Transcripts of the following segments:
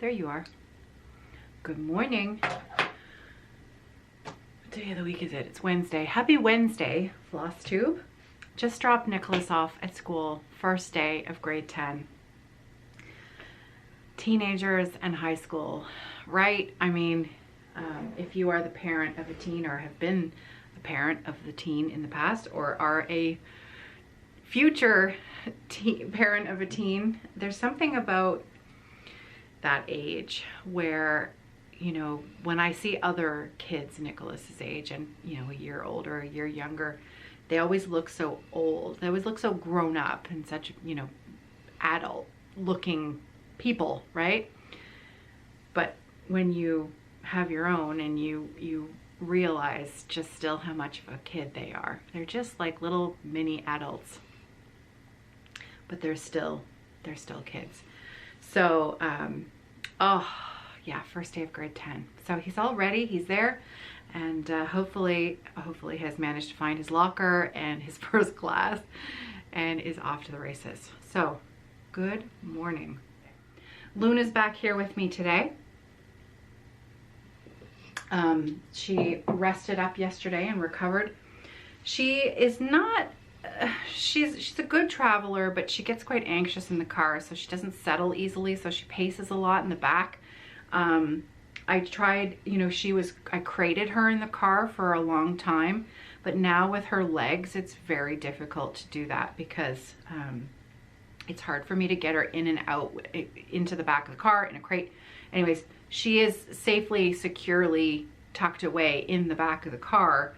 there you are. Good morning. What day of the week is it? It's Wednesday. Happy Wednesday, Flosstube. Just dropped Nicholas off at school, first day of grade 10. Teenagers and high school, right? I mean, if you are the parent of a teen or have been a parent of the teen in the past or are a future parent of a teen, there's something about that age where, you know, when I see other kids Nicholas's age and, you know, a year older, a year younger, they always look so old. They always look so grown up and such, you know, adult looking people, right? But when you have your own and you realize just still how much of a kid they are. They're just like little mini adults, but they're still kids. So, oh yeah, first day of grade 10. So he's all ready, he's there, and hopefully has managed to find his locker and his first class and is off to the races. So, good morning. Luna's back here with me today. She rested up yesterday and recovered. She is not, she's a good traveler, but she gets quite anxious in the car, so she doesn't settle easily, so she paces a lot in the back. I tried, you know, I crated her in the car for a long time, but now with her legs, it's very difficult to do that because it's hard for me to get her in and out into the back of the car in a crate. Anyways, she is safely, securely tucked away in the back of the car,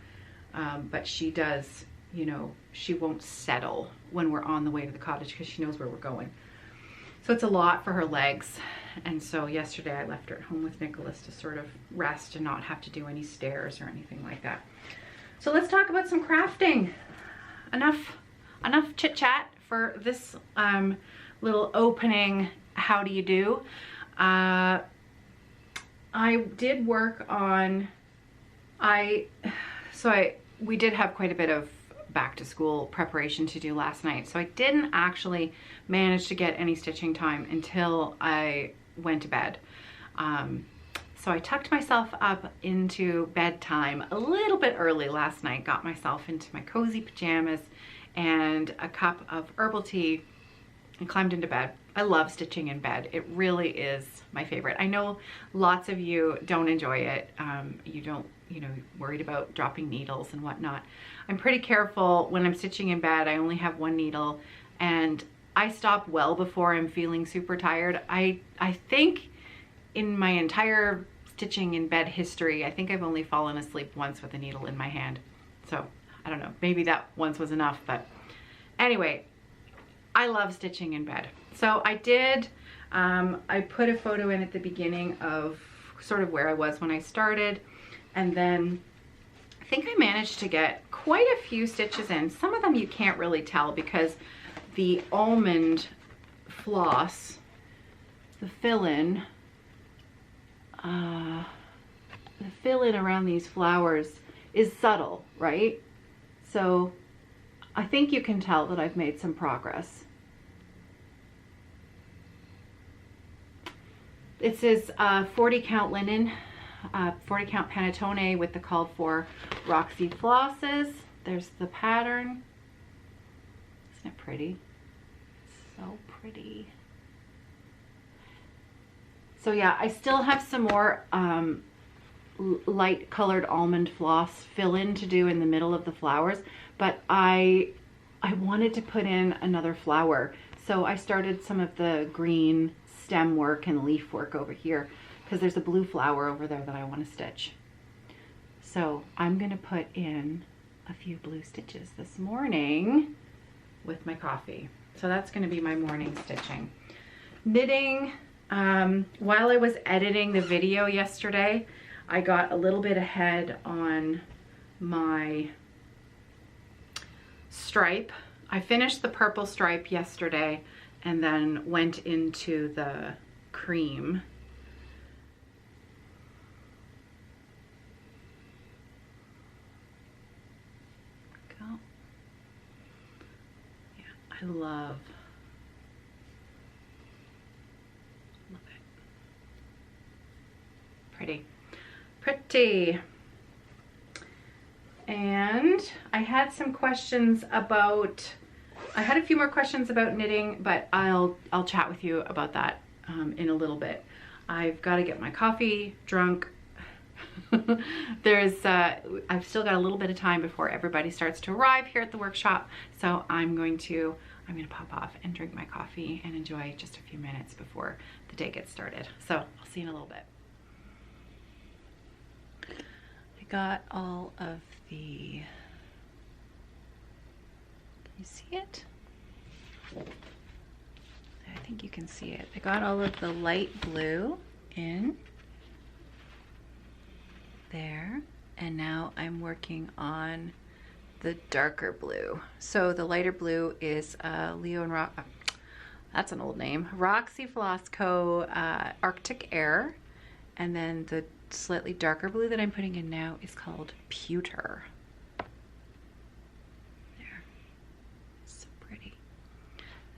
but she does, you know, she won't settle when we're on the way to the cottage because she knows where we're going. So it's a lot for her legs. And so yesterday I left her at home with Nicholas to sort of rest and not have to do any stairs or anything like that. So let's talk about some crafting. Enough chit chat for this little opening. How do you do? I did work on, we did have quite a bit of back to school preparation to do last night. So I didn't actually manage to get any stitching time until I went to bed. So I tucked myself up into bedtime a little bit early last night, got myself into my cozy pajamas and a cup of herbal tea and climbed into bed. I love stitching in bed. It really is my favorite. I know lots of you don't enjoy it. You don't, you know, worried about dropping needles and whatnot. I'm pretty careful when I'm stitching in bed. I only have one needle and I stop well before I'm feeling super tired. I think in my entire stitching in bed history, I think I've only fallen asleep once with a needle in my hand. So I don't know, maybe that once was enough, but anyway, I love stitching in bed. So I did, I put a photo in at the beginning of sort of where I was when I started. And then I think I managed to get quite a few stitches in. Some of them you can't really tell because the almond floss, the fill-in around these flowers is subtle, right? So I think you can tell that I've made some progress. It says 40 count linen, 40 count Panettone with the called for Roxy Flosses. There's the pattern. Isn't it pretty? So pretty. So yeah, I still have some more light colored almond floss fill in to do in the middle of the flowers, but I wanted to put in another flower. So I started some of the green stem work and leaf work over here because there's a blue flower over there that I want to stitch. So I'm going to put in a few blue stitches this morning with my coffee. So that's going to be my morning stitching. Knitting, while I was editing the video yesterday, I got a little bit ahead on my stripe. I finished the purple stripe yesterday and then went into the cream. Go. Yeah, I love it. pretty. Pretty. And I had some questions about, I had a few more questions about knitting, but I'll chat with you about that in a little bit. I've got to get my coffee drunk. I've still got a little bit of time before everybody starts to arrive here at the workshop. So I'm going to pop off and drink my coffee and enjoy just a few minutes before the day gets started. So I'll see you in a little bit. I got all of the, can you see it? I think you can see it. I got all of the light blue in there, and now I'm working on the darker blue. So the lighter blue is Leo and that's an old name, Roxy Floss Co Arctic Air, and then the slightly darker blue that I'm putting in now is called Pewter. There, so pretty.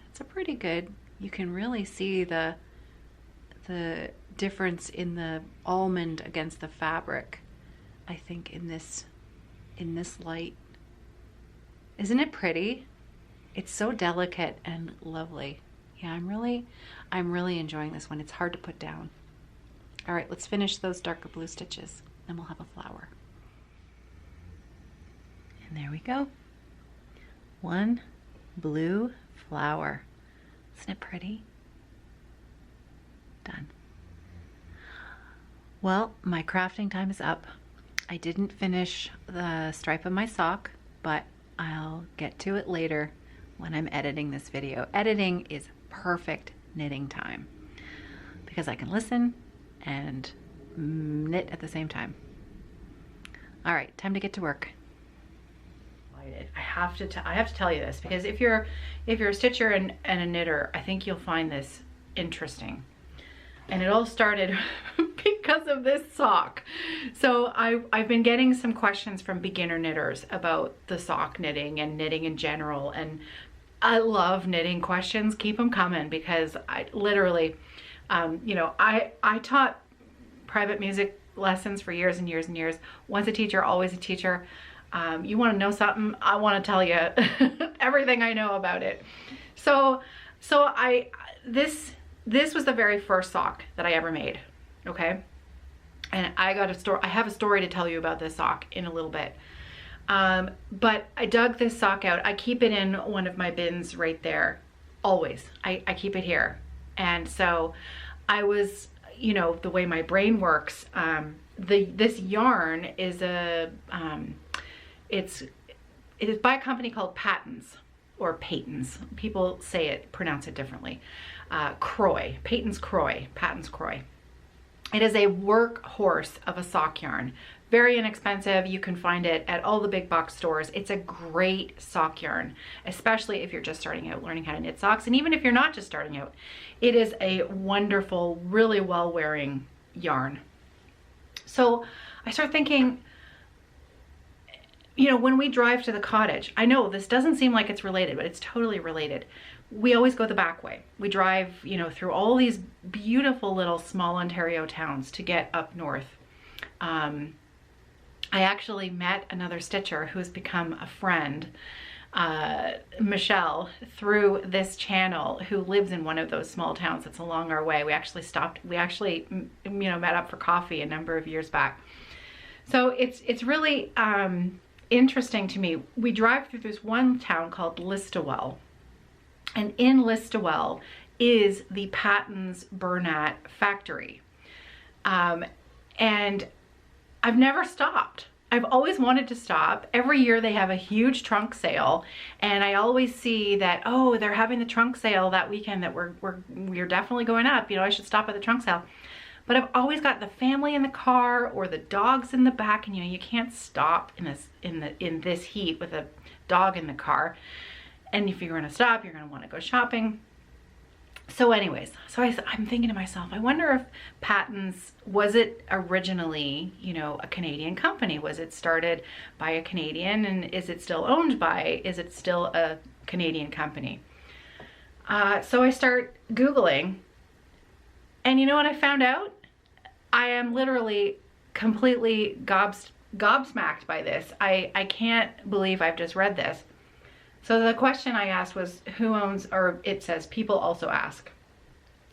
That's a pretty good. You can really see the difference in the almond against the fabric, I think, in this light. Isn't it pretty? It's so delicate and lovely. Yeah, I'm really enjoying this one. It's hard to put down. All right, let's finish those darker blue stitches, then we'll have a flower. And there we go. One blue flower. Isn't it pretty? Done. Well, my crafting time is up. I didn't finish the stripe of my sock, but I'll get to it later when I'm editing this video. Editing is perfect knitting time because I can listen and knit at the same time. All right, time to get to work. I have to tell you this because if you're a stitcher and a knitter, I think you'll find this interesting. And it all started because of this sock. So I've been getting some questions from beginner knitters about the sock knitting and knitting in general, and I love knitting questions. Keep them coming because I literally, you know, I taught private music lessons for years and years and years. Once a teacher, always a teacher. You want to know something? I want to tell you everything I know about it. So this was the very first sock that I ever made. Okay. And I have a story to tell you about this sock in a little bit. But I dug this sock out. I keep it in one of my bins right there. Always. I keep it here. And so I was, you know, the way my brain works, this yarn is it is by a company called Patins or Patins. People pronounce it differently. Patins Croy. It is a workhorse of a sock yarn. Very inexpensive. You can find it at all the big box stores. It's a great sock yarn, especially if you're just starting out learning how to knit socks. And even if you're not just starting out, it is a wonderful, really well-wearing yarn. So I start thinking, you know, when we drive to the cottage, I know this doesn't seem like it's related, but it's totally related. We always go the back way. We drive, you know, through all these beautiful little small Ontario towns to get up north. I actually met another stitcher who has become a friend, Michelle, through this channel, who lives in one of those small towns that's along our way. We actually you know, met up for coffee a number of years back. So it's really interesting to me. We drive through this one town called Listowel, and in Listowel is the Patins Bernat factory. And I've never stopped. I've always wanted to stop. Every year they have a huge trunk sale, and I always see that, oh, they're having the trunk sale that weekend, that we're definitely going up. You know, I should stop at the trunk sale. But I've always got the family in the car or the dogs in the back, and you know, you can't stop in this heat with a dog in the car. And if you're going to stop, you're going to want to go shopping. So anyways, I'm thinking to myself, I wonder if Patins, was it originally, you know, a Canadian company? Was it started by a Canadian, and is it still a Canadian company? So I start Googling, and you know what I found out? I am literally completely gobsmacked by this. I can't believe I've just read this. So the question I asked was, who owns, or it says people also ask,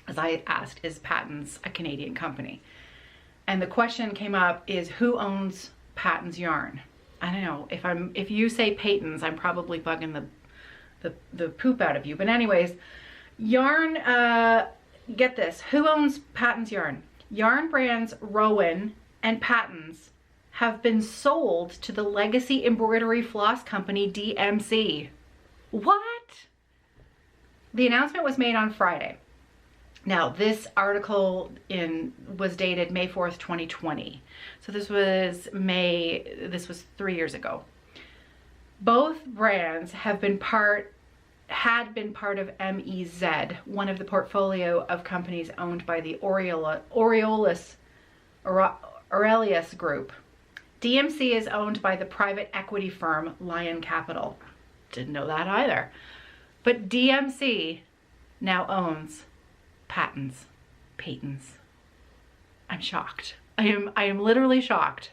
as I asked, is Patins a Canadian company? And the question came up is, who owns Patins yarn? I don't know, if you say Patins, I'm probably bugging the poop out of you. But anyways, yarn, get this, who owns Patins yarn? Yarn brands Rowan and Patins have been sold to the legacy embroidery floss company DMC. What? The announcement was made on Friday. Now, this article was dated May 4th, 2020. So this was 3 years ago. Both brands had been part of MEZ, one of the portfolio of companies owned by the Aurelius Group. DMC is owned by the private equity firm Lion Capital. Didn't know that either. But DMC now owns Patins. I'm shocked. I am literally shocked.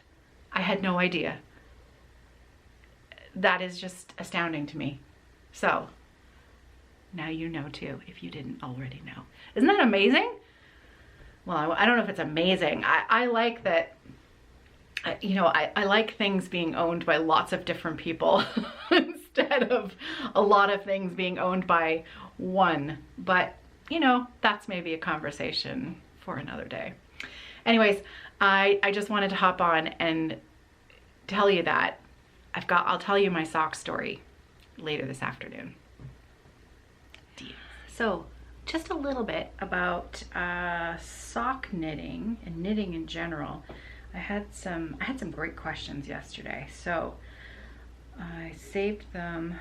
I had no idea. That is just astounding to me. So now you know too, if you didn't already know. Isn't that amazing? Well, I don't know if it's amazing. I like that, you know, I like things being owned by lots of different people instead of a lot of things being owned by one. But, you know, that's maybe a conversation for another day. Anyways, I just wanted to hop on and tell you that I'll tell you my sock story later this afternoon. So just a little bit about sock knitting and knitting in general. I had some great questions yesterday, so I saved them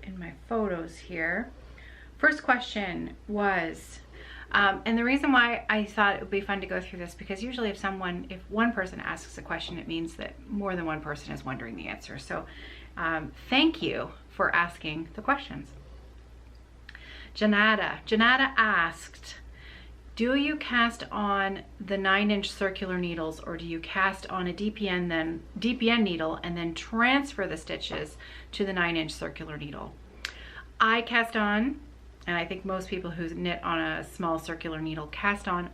in my photos here. First question was, and the reason why I thought it would be fun to go through this, because usually if one person asks a question, it means that more than one person is wondering the answer. So thank you for asking the questions. Janata asked, do you cast on the 9-inch circular needles, or do you cast on a DPN needle and then transfer the stitches to the 9-inch circular needle? I cast on, and I think most people who knit on a small circular needle cast on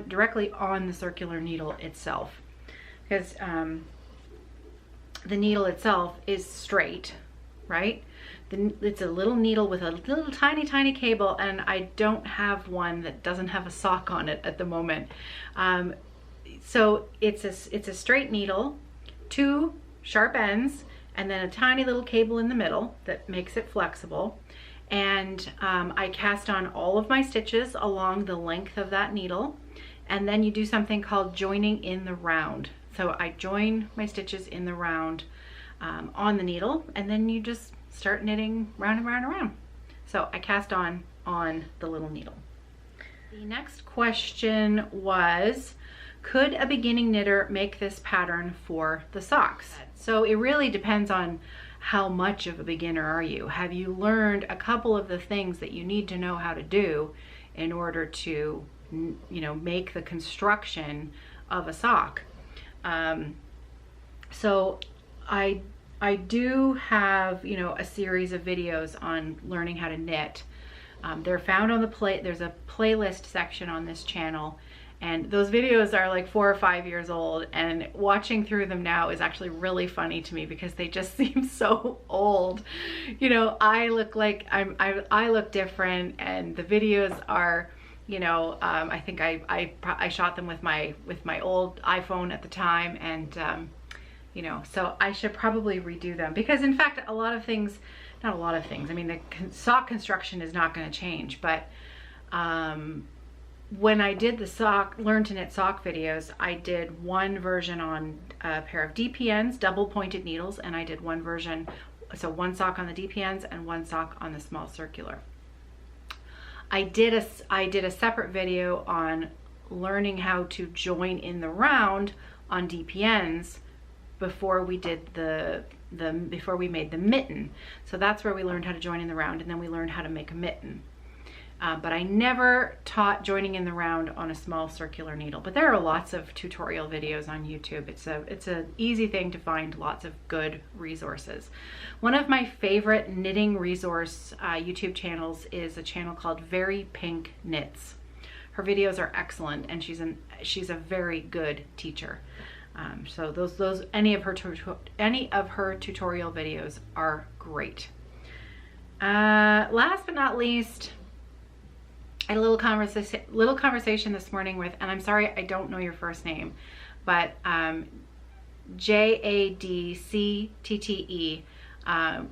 directly on the circular needle itself, because the needle itself is straight, right? It's a little needle with a little tiny cable, and I don't have one that doesn't have a sock on it at the moment. So it's a straight needle, 2 sharp ends, and then a tiny little cable in the middle that makes it flexible. And I cast on all of my stitches along the length of that needle, and then you do something called joining in the round. So I join my stitches in the round on the needle, and then you just start knitting round and round and round. So I cast on the little needle. The next question was, could a beginning knitter make this pattern for the socks? So it really depends on how much of a beginner are you. Have you learned a couple of the things that you need to know how to do in order to, you know, make the construction of a sock? So I do have, you know, a series of videos on learning how to knit. They're found on there's a playlist section on this channel, and those videos are like 4 or 5 years old, and watching through them now is actually really funny to me because they just seem so old. You know, I look like I look different, and the videos are, you know, I think I shot them with my old iPhone at the time, and you know, so I should probably redo them, because in fact not a lot of things, I mean, the sock construction is not going to change, but when I did the learn to knit sock videos, I did one version on a pair of DPNs, double pointed needles, and I did one version, so one sock on the DPNs and one sock on the small circular. I did a separate video on learning how to join in the round on DPNs before we did before we made the mitten. So that's where we learned how to join in the round, and then we learned how to make a mitten. but I never taught joining in the round on a small circular needle. But there are lots of tutorial videos on YouTube. It's an easy thing to find lots of good resources. One of my favorite knitting resource YouTube channels is a channel called Very Pink Knits. Her videos are excellent, and she's a very good teacher. So any of her tutorial videos are great. Last but not least, I had a little conversation this morning with, and I'm sorry I don't know your first name, but JADCTTE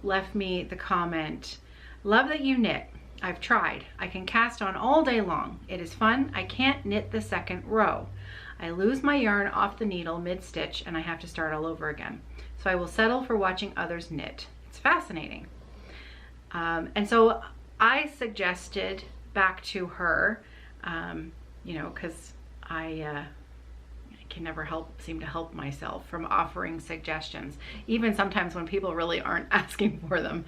left me the comment, "Love that you knit. I've tried. I can cast on all day long. It is fun. I can't knit the second row. I lose my yarn off the needle mid-stitch and I have to start all over again. So I will settle for watching others knit. It's fascinating." And so I suggested back to her, you know, because I can never seem to help myself from offering suggestions, even sometimes when people really aren't asking for them.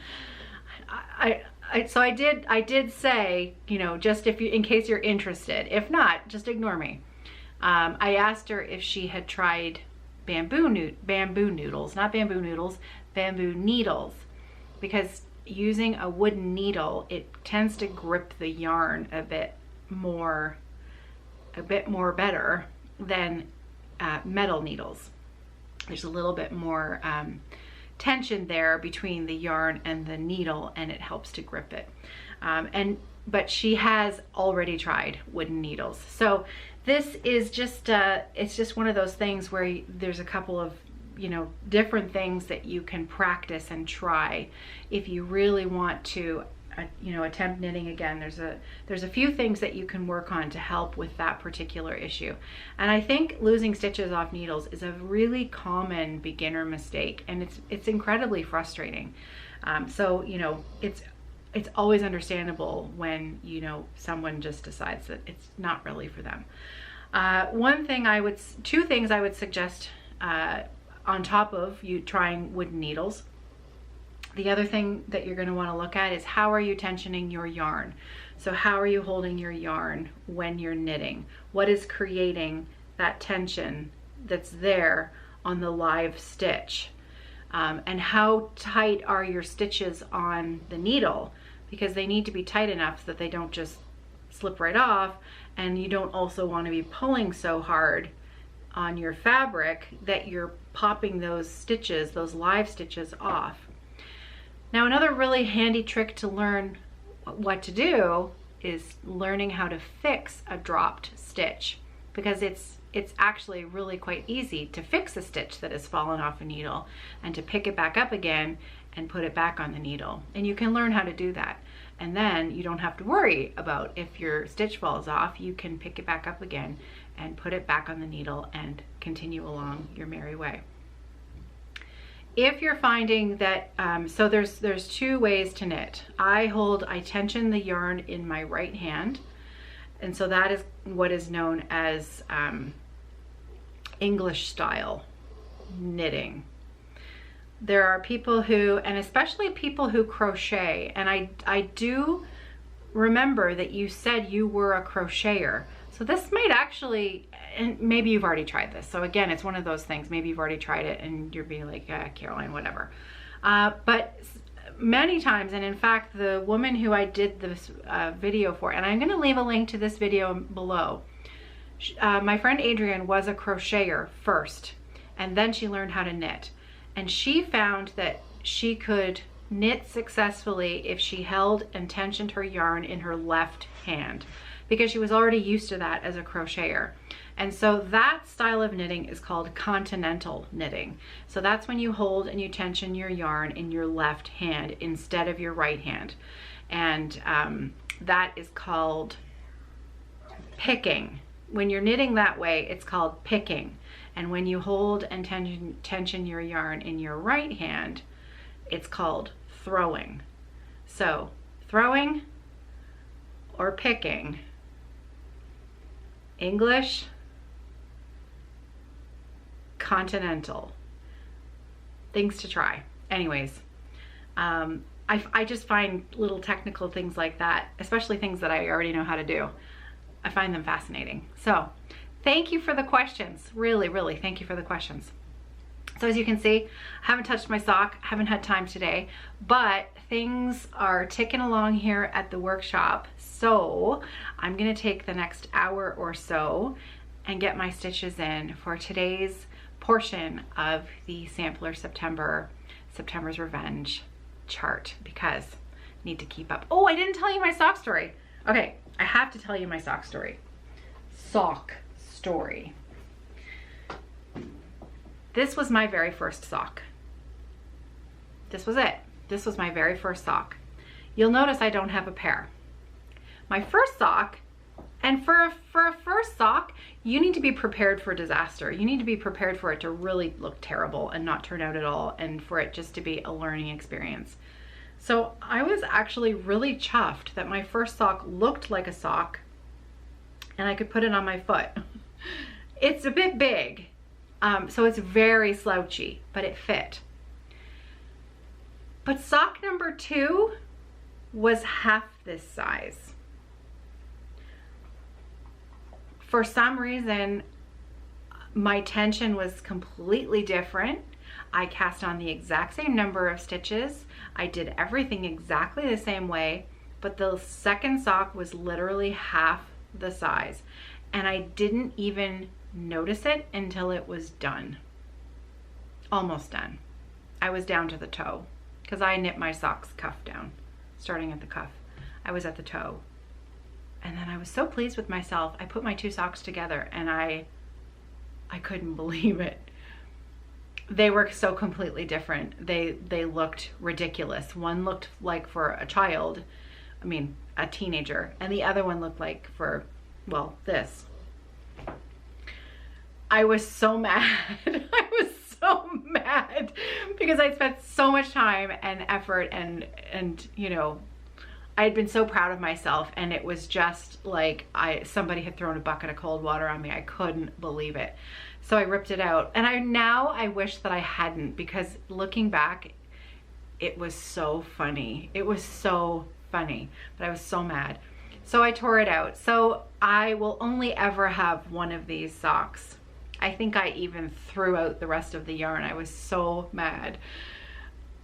So I did say, you know, just in case you're interested. If not, just ignore me. I asked her if she had tried bamboo noodles, because using a wooden needle, it tends to grip the yarn a bit more better than metal needles. There's a little bit more tension there between the yarn and the needle, and it helps to grip it. But she has already tried wooden needles. So this is just it's just one of those things where there's a couple of, you know, different things that you can practice and try if you really want to you know, attempt knitting again. There's a few things that you can work on to help with that particular issue. And I think losing stitches off needles is a really common beginner mistake, and it's incredibly frustrating. So, you know, it's always understandable when, you know, someone just decides that it's not really for them. Two things I would suggest on top of you trying wooden needles. The other thing that you're going to want to look at is, how are you tensioning your yarn? So how are you holding your yarn when you're knitting? What is creating that tension that's there on the live stitch? And how tight are your stitches on the needle? Because they need to be tight enough so that they don't just slip right off, and you don't also want to be pulling so hard on your fabric that you're popping those stitches, those live stitches, off. Now, another really handy trick to learn what to do is learning how to fix a dropped stitch, because it's actually really quite easy to fix a stitch that has fallen off a needle and to pick it back up again and put it back on the needle. And you can learn how to do that. And then you don't have to worry about if your stitch falls off. You can pick it back up again and put it back on the needle and continue along your merry way. If you're finding that, so there's two ways to knit. I tension the yarn in my right hand, and so that is what is known as English style knitting. There are people who, and especially people who crochet, and I do remember that you said you were a crocheter. So this might actually, and maybe you've already tried this. So again, it's one of those things, maybe you've already tried it and you're being like, Caroline, whatever. But many times, and in fact, the woman who I did this video for, and I'm gonna leave a link to this video below. My friend Adrienne was a crocheter first, and then she learned how to knit. And she found that she could knit successfully if she held and tensioned her yarn in her left hand, because she was already used to that as a crocheter. And so that style of knitting is called continental knitting. So that's when you hold and you tension your yarn in your left hand instead of your right hand. And that is called picking. When you're knitting that way, it's called picking. And when you hold and tension your yarn in your right hand, it's called throwing. So throwing or picking. English, continental. Things to try. Anyways, I just find little technical things like that, especially things that I already know how to do. I find them fascinating. So thank you for the questions. Really, really, thank you for the questions. So as you can see, I haven't touched my sock, haven't had time today, but things are ticking along here at the workshop. So I'm gonna take the next hour or so and get my stitches in for today's portion of the Sampler September's Revenge chart, because I need to keep up. Oh, I didn't tell you my sock story. Okay, I have to tell you my sock story. Sock story. This was my very first sock. This was it. This was my very first sock. You'll notice I don't have a pair. My first sock, and for a first sock, you need to be prepared for disaster. You need to be prepared for it to really look terrible and not turn out at all, and for it just to be a learning experience. So I was actually really chuffed that my first sock looked like a sock and I could put it on my foot. It's a bit big. So it's very slouchy, but it fit. But sock number 2 was half this size. For some reason, my tension was completely different. I cast on the exact same number of stitches. I did everything exactly the same way, but the second sock was literally half the size. And I didn't even notice it until it was done. Almost done. I was down to the toe because I knit my socks cuff down, starting at the cuff. I was at the toe. And then I was so pleased with myself. I put my 2 socks together and I couldn't believe it. They were so completely different. They looked ridiculous. One looked like for a child, I mean, a teenager, and the other one looked like for, well, this. I was so mad. I was so mad because I spent so much time and effort and you know, I had been so proud of myself, and it was just like somebody had thrown a bucket of cold water on me. I couldn't believe it. So I ripped it out, and I wish that I hadn't, because looking back, it was so funny. It was so funny, but I was so mad. So I tore it out. So I will only ever have one of these socks. I think I even threw out the rest of the yarn. I was so mad.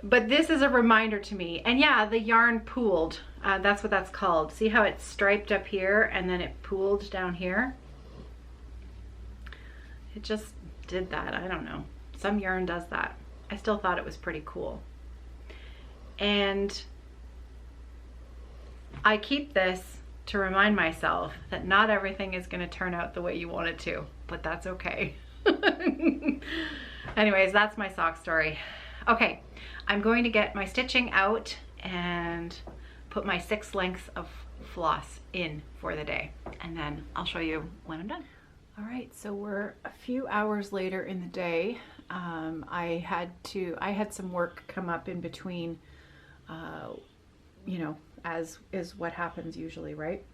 But this is a reminder to me. And yeah, the yarn pooled. That's what that's called. See how it's striped up here and then it pooled down here? It just did that. I don't know. Some yarn does that. I still thought it was pretty cool. And I keep this to remind myself that not everything is going to turn out the way you want it to, but that's okay. Anyways, that's my sock story. Okay, I'm going to get my stitching out and put my 6 lengths of floss in for the day, and then I'll show you when I'm done. All right, so we're a few hours later in the day. I had some work come up in between, you know, as is what happens usually, right?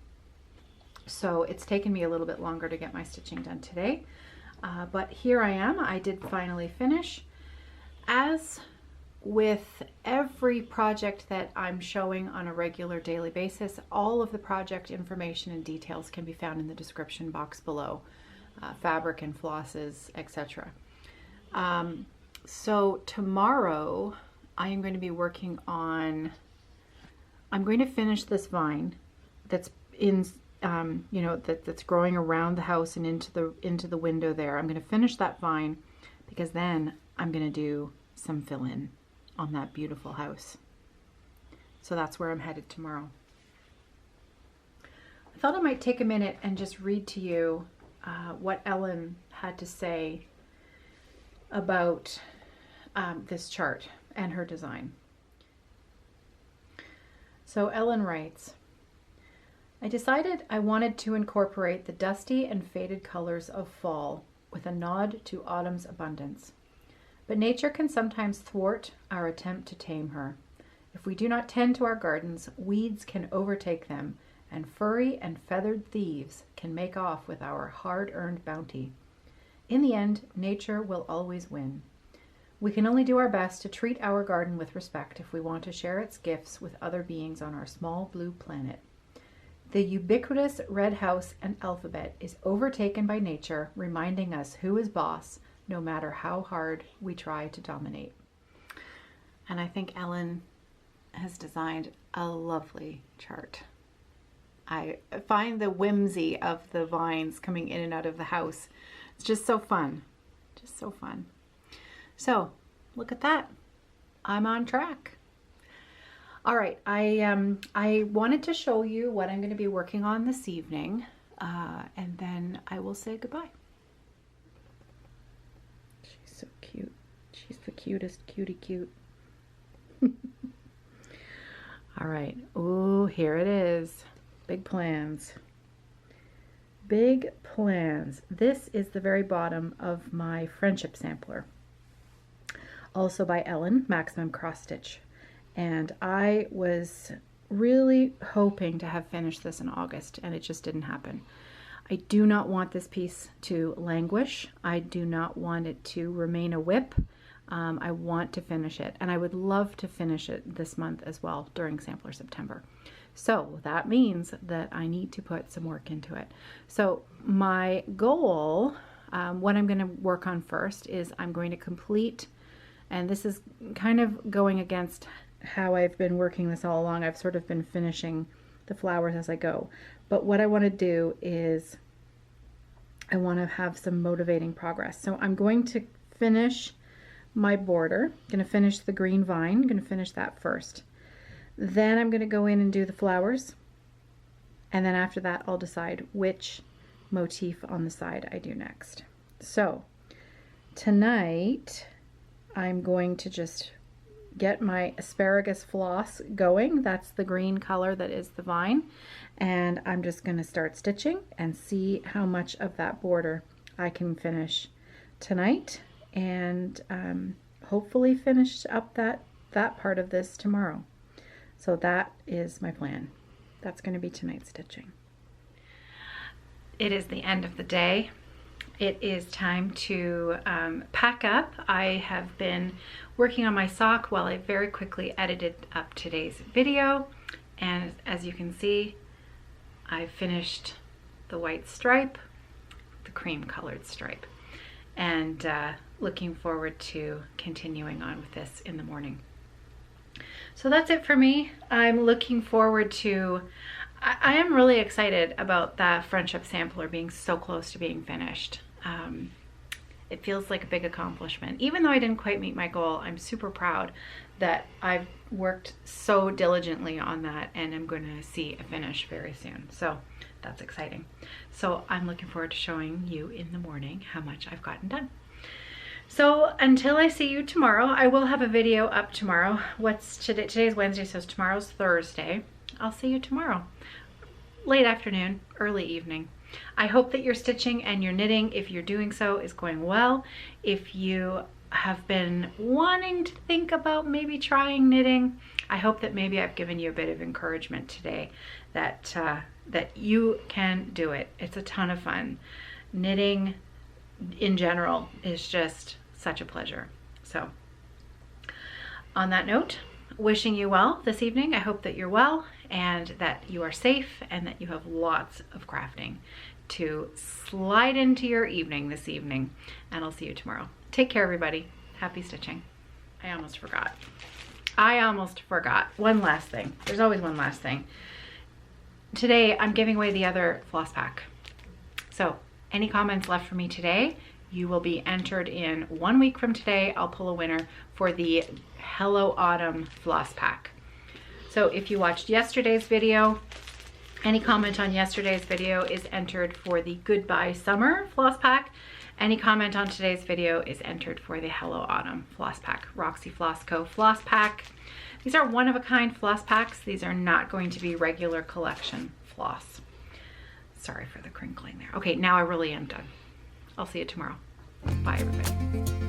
So it's taken me a little bit longer to get my stitching done today, but here I am. I did finally finish. As with every project that I'm showing on a regular daily basis, all of the project information and details can be found in the description box below, fabric and flosses, etc. So tomorrow I am going to be working on, I'm going to finish this vine that's in, you know, that's growing around the house and into the window there. I'm going to finish that vine because then I'm going to do some fill-in on that beautiful house. So that's where I'm headed tomorrow. I thought I might take a minute and just read to you what Ellen had to say about this chart and her design. So Ellen writes, I decided I wanted to incorporate the dusty and faded colors of fall with a nod to autumn's abundance. But nature can sometimes thwart our attempt to tame her. If we do not tend to our gardens, weeds can overtake them, and furry and feathered thieves can make off with our hard-earned bounty. In the end, nature will always win. We can only do our best to treat our garden with respect if we want to share its gifts with other beings on our small blue planet. The ubiquitous red house and alphabet is overtaken by nature, reminding us who is boss, no matter how hard we try to dominate. And I think Ellen has designed a lovely chart. I find the whimsy of the vines coming in and out of the house. It's just so fun. Just so fun. So look at that. I'm on track. All right, I wanted to show you what I'm going to be working on this evening, and then I will say goodbye. She's so cute. She's the cutest cutie cute. All right. Oh, here it is. Big plans. Big plans. This is the very bottom of my friendship sampler. Also by Ellen, Maximum Cross Stitch. And I was really hoping to have finished this in August, and it just didn't happen. I do not want this piece to languish. I do not want it to remain a whip. I want to finish it, and I would love to finish it this month as well during Sampler September. So that means that I need to put some work into it. So my goal, what I'm going to work on first is I'm going to complete, and this is kind of going against how I've been working this all along. I've sort of been finishing the flowers as I go. But what I want to do is I want to have some motivating progress. So I'm going to finish my border. I'm going to finish the green vine. I'm going to finish that first. Then I'm going to go in and do the flowers. And then after that, I'll decide which motif on the side I do next. So tonight, I'm going to just get my asparagus floss going. That's the green color that is the vine. And I'm just going to start stitching and see how much of that border I can finish tonight, and hopefully finish up that part of this tomorrow. So that is my plan. That's going to be tonight's stitching. It is the end of the day. It is time to pack up. I have been working on my sock while I very quickly edited up today's video. And as you can see, I finished the white stripe, the cream colored stripe, and looking forward to continuing on with this in the morning. So that's it for me. I'm looking forward to, I am really excited about that friendship sampler being so close to being finished. It feels like a big accomplishment. Even though I didn't quite meet my goal, I'm super proud that I've worked so diligently on that, and I'm going to see a finish very soon. So that's exciting. So I'm looking forward to showing you in the morning how much I've gotten done. So until I see you tomorrow, I will have a video up tomorrow. What's today? Today's Wednesday, so tomorrow's Thursday. I'll see you tomorrow. Late afternoon, early evening. I hope that your stitching and your knitting, if you're doing so, is going well. If you have been wanting to think about maybe trying knitting, I hope that maybe I've given you a bit of encouragement today that that you can do it. It's a ton of fun. Knitting in general is just such a pleasure. So on that note, wishing you well this evening. I hope that you're well and that you are safe and that you have lots of crafting to slide into your evening this evening. And I'll see you tomorrow. Take care, everybody. Happy stitching. I almost forgot. One last thing. There's always one last thing. Today, I'm giving away the other floss pack. So any comments left for me today, you will be entered in 1 week from today. I'll pull a winner for the Hello Autumn floss pack. So if you watched yesterday's video, any comment on yesterday's video is entered for the Goodbye Summer floss pack. Any comment on today's video is entered for the Hello Autumn floss pack. Roxy Floss Co floss pack. These are one-of-a-kind floss packs. These are not going to be regular collection floss. Sorry for the crinkling there. Okay, now I really am done. I'll see you tomorrow. Bye, everybody.